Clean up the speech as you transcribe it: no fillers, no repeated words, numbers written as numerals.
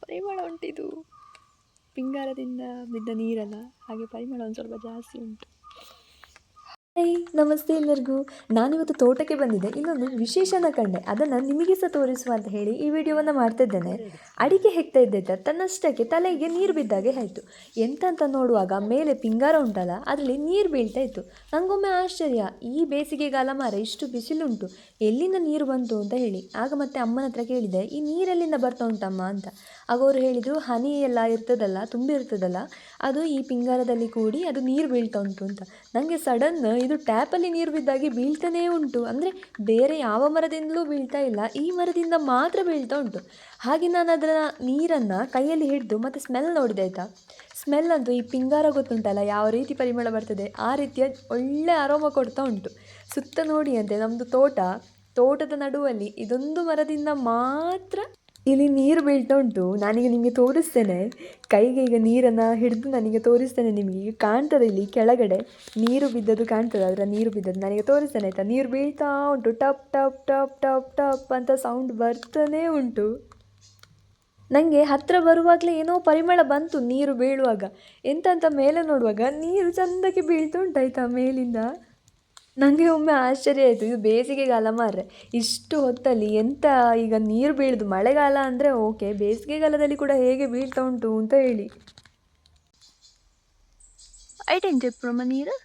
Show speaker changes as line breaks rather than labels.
ಪರಿಮಳ ಉಂಟಿದು, ಪಿಂಗಾರದಿಂದ ಬಿದ್ದ ನೀರಲ್ಲ, ಹಾಗೆ ಪರಿಮಳ ಒಂದು ಸ್ವಲ್ಪ ಜಾಸ್ತಿ ಉಂಟು. ಹೈ, ನಮಸ್ತೆ ಎಲ್ಲರಿಗೂ. ನಾನಿವತ್ತು ತೋಟಕ್ಕೆ ಬಂದಿದ್ದೆ. ಇನ್ನೊಂದು ವಿಶೇಷನ ಕಂಡೆ, ಅದನ್ನು ನಿಮಗೆ ಸಹ ತೋರಿಸುವ ಅಂತ ಹೇಳಿ ಈ ವಿಡಿಯೋವನ್ನು ಮಾಡ್ತಿದ್ದೇನೆ. ಅಡಿಕೆ ಹೆಕ್ತಾ ಇದ್ದೈತ, ತನ್ನಷ್ಟಕ್ಕೆ ತಲೆಗೆ ನೀರು ಬಿದ್ದಾಗೆ ಆಯಿತು. ಎಂತ ಅಂತ ನೋಡುವಾಗ ಮೇಲೆ ಪಿಂಗಾರ ಉಂಟಲ್ಲ, ಅದರಲ್ಲಿ ನೀರು ಬೀಳ್ತಾ ಇತ್ತು. ನನಗೊಮ್ಮೆ ಆಶ್ಚರ್ಯ, ಈ ಬೇಸಿಗೆಗಾಲ ಮಾರ ಇಷ್ಟು ಬಿಸಿಲುಂಟು, ಎಲ್ಲಿಂದ ನೀರು ಬಂತು ಅಂತ ಹೇಳಿ. ಆಗ ಮತ್ತೆ ಅಮ್ಮನ ಹತ್ರ ಕೇಳಿದೆ, ಈ ನೀರೆಲ್ಲಿಂದ ಬರ್ತಾ ಉಂಟಮ್ಮ ಅಂತ. ಆಗ ಅವರು ಹೇಳಿದರು, ಹನಿ ಎಲ್ಲ ಇರ್ತದಲ್ಲ, ತುಂಬಿರ್ತದಲ್ಲ, ಅದು ಈ ಪಿಂಗಾರದಲ್ಲಿ ಕೂಡಿ ಅದು ನೀರು ಬೀಳ್ತಾ ಉಂಟು ಅಂತ. ನನಗೆ ಸಡನ್ ಇದು ಟ್ಯಾಪಲ್ಲಿ ನೀರು ಬಿದ್ದಾಗಿ ಬೀಳ್ತಾನೇ ಉಂಟು, ಅಂದರೆ ಬೇರೆ ಯಾವ ಮರದಿಂದಲೂ ಬೀಳ್ತಾ ಇಲ್ಲ, ಈ ಮರದಿಂದ ಮಾತ್ರ ಬೀಳ್ತಾ ಉಂಟು. ಹಾಗೆ ನಾನು ಅದರ ನೀರನ್ನು ಕೈಯಲ್ಲಿ ಹಿಡಿದು ಮತ್ತು ಸ್ಮೆಲ್ ನೋಡಿದೆ ಆಯಿತಾ. ಸ್ಮೆಲ್ ಅಂತೂ ಈ ಪಿಂಗಾರ ಗೊತ್ತುಂಟಲ್ಲ ಯಾವ ರೀತಿ ಪರಿಮಳ ಬರ್ತದೆ, ಆ ರೀತಿಯ ಒಳ್ಳೆ ಅರೋಮ ಕೊಡ್ತಾ ಉಂಟು. ಸುತ್ತ ನೋಡಿ ಅಂತೆ ನಮ್ಮದು ತೋಟದ ನಡುವಲ್ಲಿ ಇದೊಂದು ಮರದಿಂದ ಮಾತ್ರ ಇಲ್ಲಿ ನೀರು ಬೀಳ್ತಾ ಉಂಟು. ನಾನೀಗ ನಿಮಗೆ ತೋರಿಸ್ತೇನೆ, ಕೈಗೆ ಈಗ ನೀರನ್ನು ಹಿಡಿದು ನನಗೆ ತೋರಿಸ್ತೇನೆ. ನಿಮಗೆ ಈಗ ಕಾಣ್ತದೆ, ಇಲ್ಲಿ ಕೆಳಗಡೆ ನೀರು ಬಿದ್ದದ್ದು ಕಾಣ್ತದೆ, ಅದರ ನೀರು ಬಿದ್ದದ್ದು ನನಗೆ ತೋರಿಸ್ತೇನೆ ಆಯಿತಾ. ನೀರು ಬೀಳ್ತಾ ಉಂಟು, ಟಪ್ ಟಪ್ ಟಪ್ ಟಪ್ ಟಪ್ ಅಂತ ಸೌಂಡ್ ಬರ್ತಾನೇ ಉಂಟು. ನನಗೆ ಹತ್ತಿರ ಬರುವಾಗಲೇ ಏನೋ ಪರಿಮಳ ಬಂತು ನೀರು ಬೀಳುವಾಗ. ಎಂತ ಮೇಲೆ ನೋಡುವಾಗ ನೀರು ಚೆಂದಕ್ಕೆ ಬೀಳ್ತಾ ಉಂಟಾಯ್ತಾ ಮೇಲಿಂದ. ನನಗೆ ಒಮ್ಮೆ ಆಶ್ಚರ್ಯ ಆಯಿತು, ಇದು ಬೇಸಿಗೆಗಾಲ ಮಾರ್ರೆ, ಇಷ್ಟು ಹೊತ್ತಲ್ಲಿ ಎಂತ ಈಗ ನೀರು ಬೀಳುದು. ಮಳೆಗಾಲ ಅಂದರೆ ಓಕೆ, ಬೇಸಿಗೆಗಾಲದಲ್ಲಿ ಕೂಡ ಹೇಗೆ ಬೀಳ್ತಾ ಉಂಟು ಅಂತ ಹೇಳಿ. ಐಟೇನು ಚೆಪ್ಪುರಮ್ಮ ನೀರು